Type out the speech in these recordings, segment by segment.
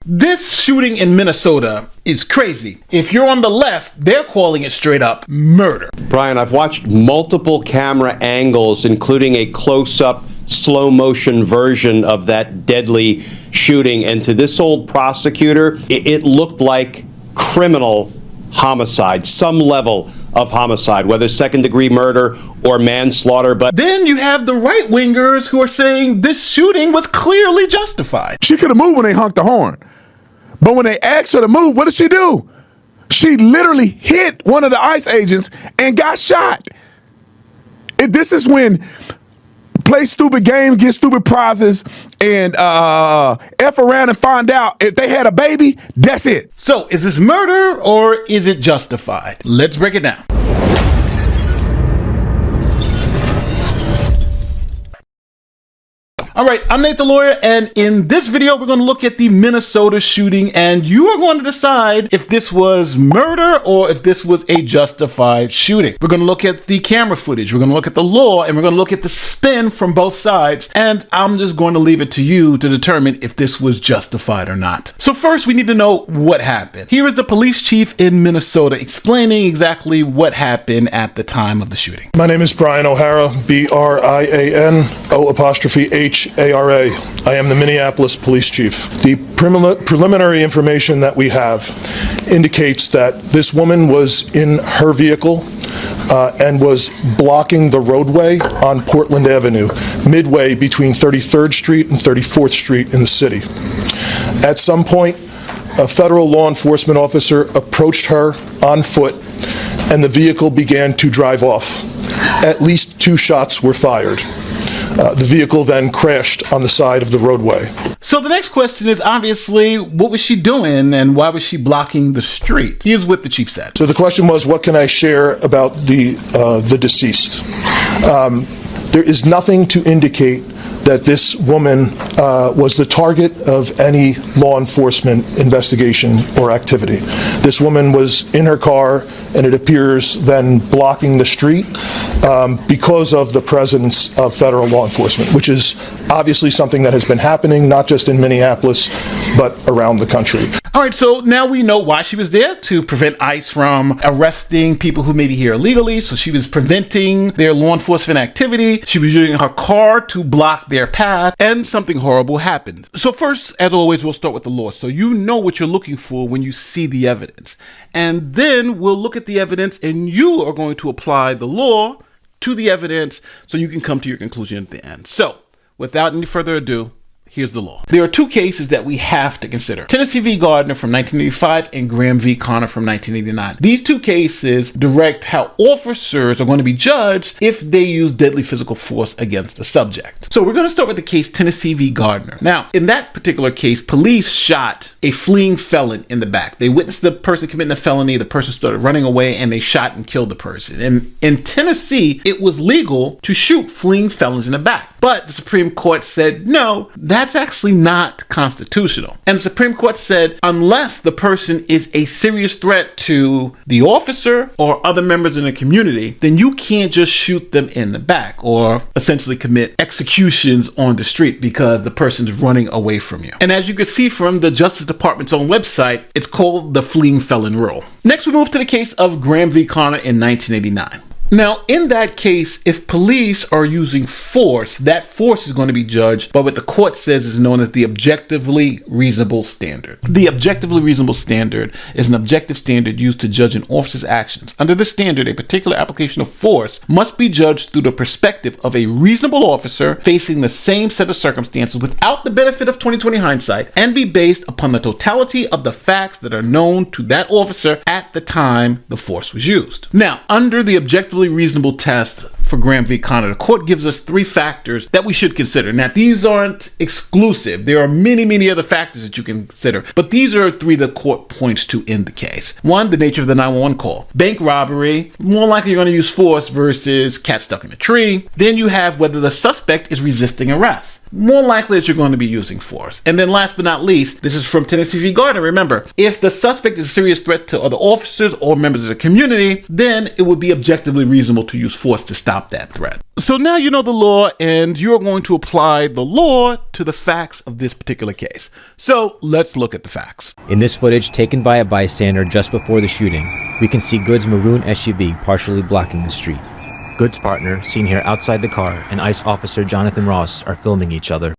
This shooting in Minnesota is crazy. If you're on the left, they're calling it straight up murder. Brian, I've watched multiple camera angles, including a close-up, slow-motion version of that deadly shooting, and to this old prosecutor, it looked like criminal homicide, some level of homicide, whether second-degree murder or manslaughter. But then you have the right-wingers who are saying this shooting was clearly justified. She could have moved when they honked the horn. But when they asked her to move, what did she do? She literally hit one of the ICE agents and got shot. This is when play stupid games, get stupid prizes, and F around and find out if they had a baby, that's it. So is this murder or is it justified? Let's break it down. All right, I'm Nate the Lawyer, and in this video, we're going to look at the Minnesota shooting, and you are going to decide if this was murder or if this was a justified shooting. We're going to look at the camera footage, we're going to look at the law, and we're going to look at the spin from both sides, and I'm just going to leave it to you to determine if this was justified or not. So first, we need to know what happened. Here is the police chief in Minnesota explaining exactly what happened at the time of the shooting. My name is Brian O'Hara, BRIANO''HARA. I am the Minneapolis Police Chief. The preliminary information that we have indicates that this woman was in her vehicle and was blocking the roadway on Portland Avenue, midway between 33rd Street and 34th Street in the city. At some point, a federal law enforcement officer approached her on foot, and the vehicle began to drive off. At least 2 shots were fired. The vehicle then crashed on the side of the roadway. So the next question is obviously, what was she doing and why was she blocking the street? Here's what the chief said. So the question was, what can I share about the deceased? There is nothing to indicate that this woman was the target of any law enforcement investigation or activity. This woman was in her car, and it appears then blocking the street because of the presence of federal law enforcement, which is obviously something that has been happening not just in Minneapolis, but around the country. All right, so now we know why she was there, to prevent ICE from arresting people who may be here illegally. So she was preventing their law enforcement activity. She was using her car to block their path, and something horrible happened. So first, as always, we'll start with the law. So you know what you're looking for when you see the evidence. And then we'll look at the evidence, and you are going to apply the law to the evidence so you can come to your conclusion at the end. So without any further ado, here's the law. There are 2 cases that we have to consider. Tennessee v. Gardner from 1985 and Graham v. Conner from 1989. These 2 cases direct how officers are going to be judged if they use deadly physical force against the subject. So we're going to start with the case Tennessee v. Gardner. Now, in that particular case, police shot a fleeing felon in the back. They witnessed the person committing a felony, the person started running away, and they shot and killed the person. And in Tennessee, it was legal to shoot fleeing felons in the back. But the Supreme Court said, no, that's actually not constitutional. And the Supreme Court said, unless the person is a serious threat to the officer or other members in the community, then you can't just shoot them in the back or essentially commit executions on the street because the person's running away from you. And as you can see from the Justice Department's own website, it's called the fleeing felon rule. Next, we move to the case of Graham v. Conner in 1989. Now, in that case, if police are using force, that force is going to be judged by what the court says is known as the objectively reasonable standard. The objectively reasonable standard is an objective standard used to judge an officer's actions. Under this standard, a particular application of force must be judged through the perspective of a reasonable officer facing the same set of circumstances without the benefit of 20/20 hindsight, and be based upon the totality of the facts that are known to that officer at the time the force was used. Now, under the objectively reasonable test for Graham v. Conner, the court gives us 3 factors that we should consider. Now, these aren't exclusive. There are many other factors that you can consider, but these are 3 the court points to in the case. 1, the nature of the 911 call. Bank robbery, more likely you're going to use force versus cat stuck in a tree. Then you have whether the suspect is resisting arrest. more likely that you're going to be using force. And then last but not least, this is from Tennessee v. Gardner. Remember, if the suspect is a serious threat to other officers or members of the community, then it would be objectively reasonable to use force to stop that threat. So now you know the law, and you're going to apply the law to the facts of this particular case. So let's look at the facts. In this footage taken by a bystander just before the shooting, we can see Good's maroon SUV partially blocking the street. Good's partner, seen here outside the car, and ICE officer Jonathan Ross are filming each other.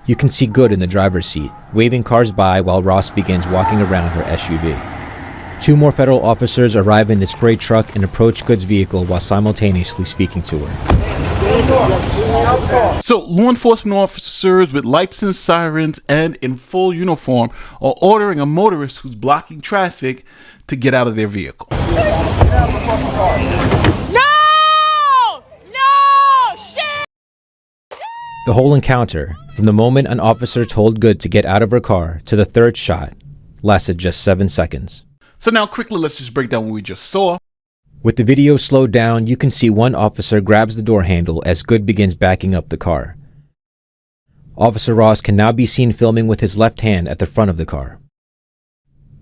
You can see Good in the driver's seat, waving cars by while Ross begins walking around her SUV. 2 more federal officers arrive in this gray truck and approach Good's vehicle while simultaneously speaking to her. So law enforcement officers with lights and sirens and in full uniform are ordering a motorist who's blocking traffic to get out of their vehicle. The whole encounter, from the moment an officer told Good to get out of her car to the third shot, lasted just 7 seconds. So now quickly, let's just break down what we just saw. With the video slowed down, you can see one officer grabs the door handle as Good begins backing up the car. Officer Ross can now be seen filming with his left hand at the front of the car.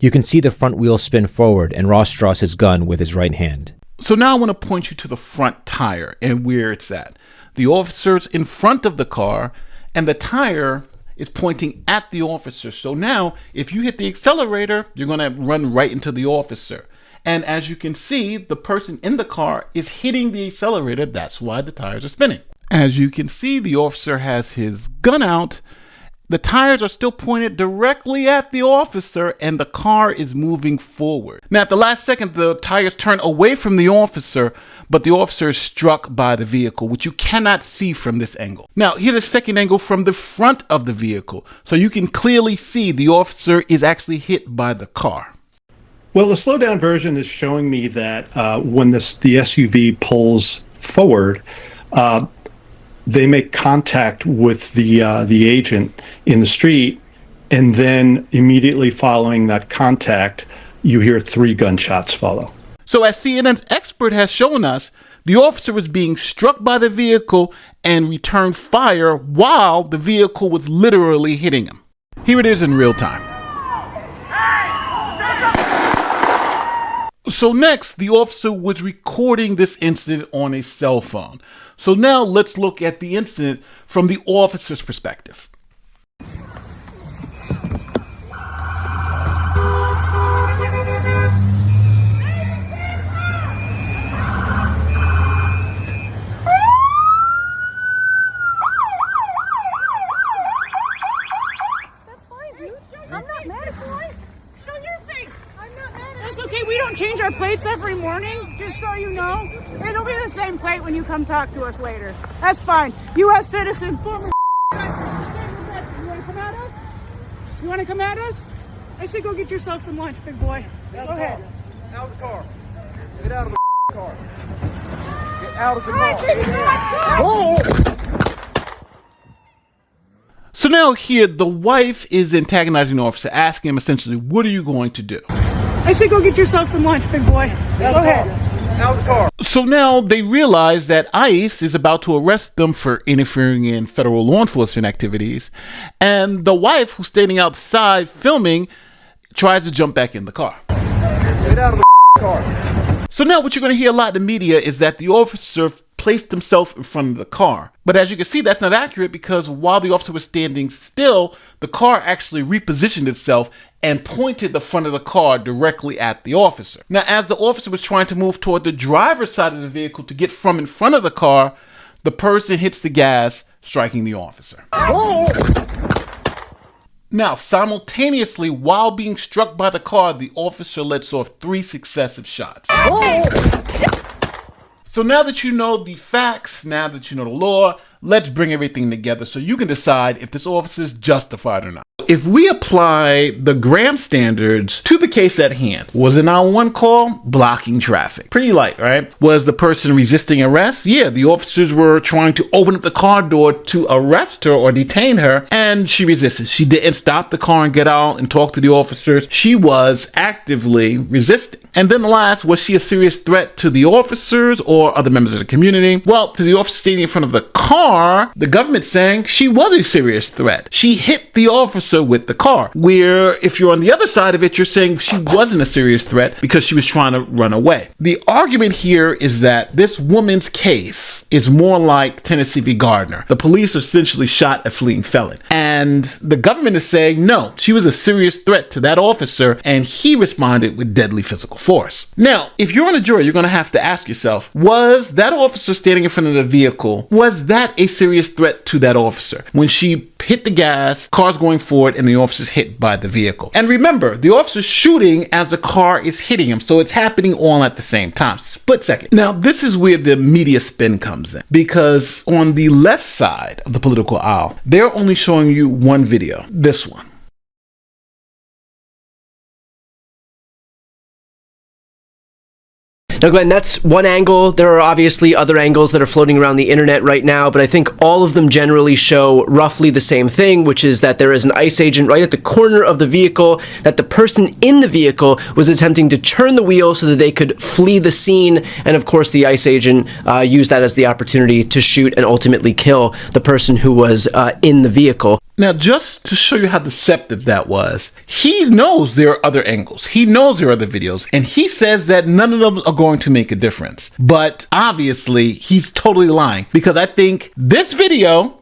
You can see the front wheel spin forward and Ross draws his gun with his right hand. So now I want to point you to the front tire and where it's at. The officer's in front of the car and the tire is pointing at the officer. So now if you hit the accelerator, you're going to run right into the officer. And as you can see, the person in the car is hitting the accelerator. That's why the tires are spinning. As you can see, the officer has his gun out. The tires are still pointed directly at the officer and the car is moving forward. Now, at the last second, the tires turn away from the officer, but the officer is struck by the vehicle, which you cannot see from this angle. Now, here's a second angle from the front of the vehicle. So you can clearly see the officer is actually hit by the car. Well, the slowdown version is showing me that when the SUV pulls forward, they make contact with the agent in the street, and then immediately following that contact, you hear 3 gunshots follow. So as CNN's expert has shown us, the officer was being struck by the vehicle and returned fire while the vehicle was literally hitting him. Here it is in real time. So next, the officer was recording this incident on a cell phone. So now let's look at the incident from the officer's perspective. That's fine, dude. I'm not mad at you. Show your face. I'm not mad at you. That's okay. We don't change our plates every morning, just so you know. It'll be the same plate when you come talk to us later. That's fine. U.S. citizen, former. You want to come at us? You want to come at us? I say go get yourself some lunch, big boy. Go ahead. Out of the car. Get out of the car. Get out of the car. So now here, the wife is antagonizing the officer, asking him essentially, what are you going to do? I say go get yourself some lunch, big boy. Go ahead. Out of the car. So now they realize that ICE is about to arrest them for interfering in federal law enforcement activities. And the wife, who's standing outside filming, tries to jump back in the car. Get out of the car. So now what you're going to hear a lot in the media is that the officer placed himself in front of the car. But as you can see, that's not accurate because while the officer was standing still, the car actually repositioned itself and pointed the front of the car directly at the officer. Now, as the officer was trying to move toward the driver's side of the vehicle to get from in front of the car, the person hits the gas, striking the officer. Now, simultaneously, while being struck by the car, the officer lets off 3 successive shots. So now that you know the facts, now that you know the law, let's bring everything together so you can decide if this officer is justified or not. If we apply the Graham standards to the case at hand, was it 911 call? Blocking traffic. Pretty light, right? Was the person resisting arrest? Yeah, the officers were trying to open up the car door to arrest her or detain her, and she resisted. She didn't stop the car and get out and talk to the officers. She was actively resisting. And then last, was she a serious threat to the officers or other members of the community? Well, to the officer standing in front of the car, the government's saying she was a serious threat. She hit the officer with the car. Where if you're on the other side of it, you're saying she wasn't a serious threat because she was trying to run away. The argument here is that this woman's case is more like Tennessee v. Gardner. The police essentially shot a fleeing felon. And the government is saying, no, she was a serious threat to that officer and he responded with deadly physical force. Now, if you're on a jury, you're going to have to ask yourself, was that officer standing in front of the vehicle, was that a serious threat to that officer? When she hit the gas, car's going forward, and the officer's hit by the vehicle. And remember, the officer's shooting as the car is hitting him, so it's happening all at the same time. Split second. Now, this is where the media spin comes in, because on the left side of the political aisle, they're only showing you one video, this one. Now, Glenn, that's one angle. There are obviously other angles that are floating around the internet right now, but I think all of them generally show roughly the same thing, which is that there is an ICE agent right at the corner of the vehicle, that the person in the vehicle was attempting to turn the wheel so that they could flee the scene, and of course the ICE agent used that as the opportunity to shoot and ultimately kill the person who was in the vehicle. Now, just to show you how deceptive that was, he knows there are other angles. He knows there are other videos, and he says that none of them are going to make a difference. But obviously, he's totally lying, because I think this video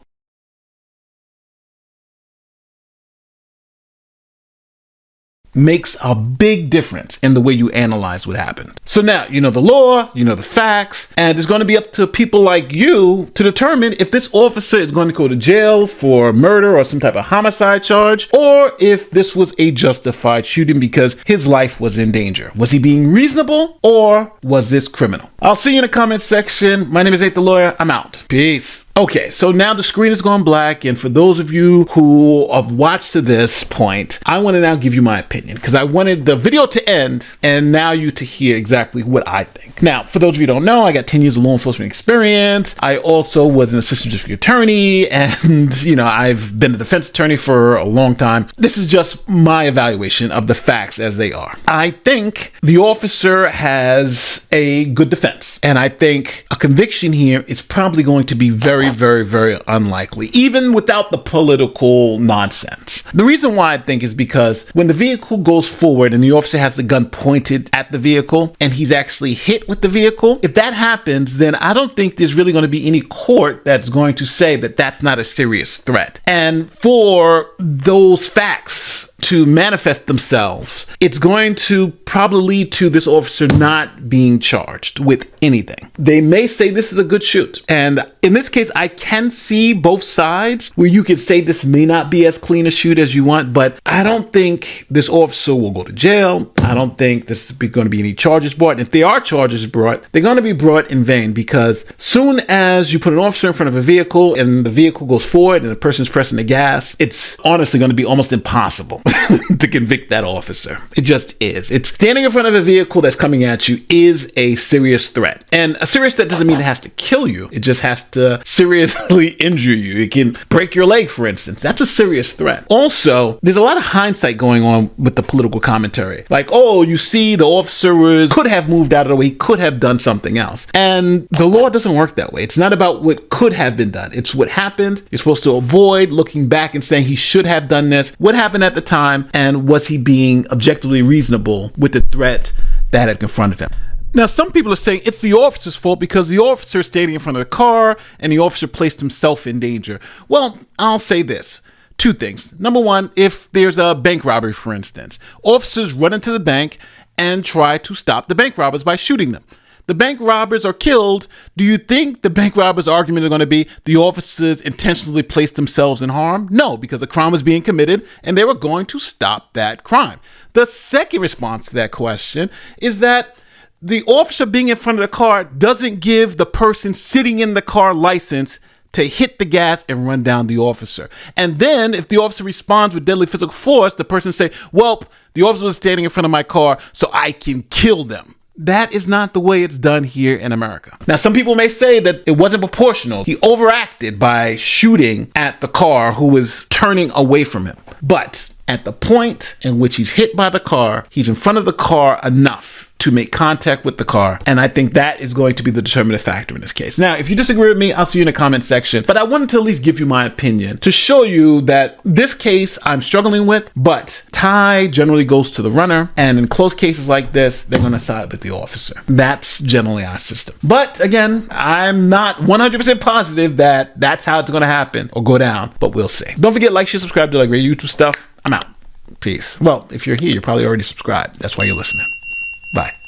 makes a big difference in the way you analyze what happened. So now you know the law, you know the facts, and it's going to be up to people like you to determine if this officer is going to go to jail for murder or some type of homicide charge, or if this was a justified shooting because his life was in danger. Was he being reasonable, or was this criminal? I'll see you in the comment section. My name is Nate the Lawyer. I'm out. Peace. Okay, so now the screen has gone black, and for those of you who have watched to this point, I want to now give you my opinion, because I wanted the video to end, and now you to hear exactly what I think. Now, for those of you who don't know, I got 10 years of law enforcement experience. I also was an assistant district attorney, and, I've been a defense attorney for a long time. This is just my evaluation of the facts as they are. I think the officer has a good defense, and I think a conviction here is probably going to be very, very unlikely, even without the political nonsense. The reason why I think is because when the vehicle goes forward and the officer has the gun pointed at the vehicle and he's actually hit with the vehicle, if that happens, then I don't think there's really going to be any court that's going to say that that's not a serious threat. And for those facts to manifest themselves, it's going to probably lead to this officer not being charged with anything. They may say this is a good shoot. And in this case, I can see both sides where you could say this may not be as clean a shoot as you want, but I don't think this officer will go to jail. I don't think there's going to be any charges brought. And if there are charges brought, they're going to be brought in vain, because soon as you put an officer in front of a vehicle and the vehicle goes forward and the person's pressing the gas, it's honestly going to be almost impossible to convict that officer. It just is. It's standing in front of a vehicle that's coming at you is a serious threat. And a serious threat doesn't mean it has to kill you. It just has to seriously injure you. It can break your leg, for instance. That's a serious threat. Also, there's a lot of hindsight going on with the political commentary. Like, oh, you see, the officer could have moved out of the way, could have done something else. And the law doesn't work that way. It's not about what could have been done. It's what happened. You're supposed to avoid looking back and saying he should have done this. What happened at the time? And was he being objectively reasonable with the threat that had confronted him? Now, some people are saying it's the officer's fault because the officer is standing in front of the car and the officer placed himself in danger. Well, I'll say this. Two things. Number one, if there's a bank robbery, for instance, officers run into the bank and try to stop the bank robbers by shooting them. The bank robbers are killed. Do you think the bank robbers' argument is going to be the officers intentionally placed themselves in harm? No, because a crime was being committed and they were going to stop that crime. The second response to that question is that the officer being in front of the car doesn't give the person sitting in the car license to hit the gas and run down the officer. And then if the officer responds with deadly physical force, the person say, well, the officer was standing in front of my car so I can kill them. That is not the way it's done here in America. Now, some people may say that it wasn't proportional. He overacted by shooting at the car who was turning away from him. But at the point in which he's hit by the car, he's in front of the car enough to make contact with the car. And I think that is going to be the determinative factor in this case. Now, if you disagree with me, I'll see you in the comment section. But I wanted to at least give you my opinion to show you that this case I'm struggling with, but tie generally goes to the runner. And in close cases like this, they're going to side with the officer. That's generally our system. But again, I'm not 100% positive that that's how it's going to happen or go down, but we'll see. Don't forget, like, share, subscribe to like great YouTube stuff. I'm out. Peace. Well, if you're here, you're probably already subscribed. That's why you're listening. Bye.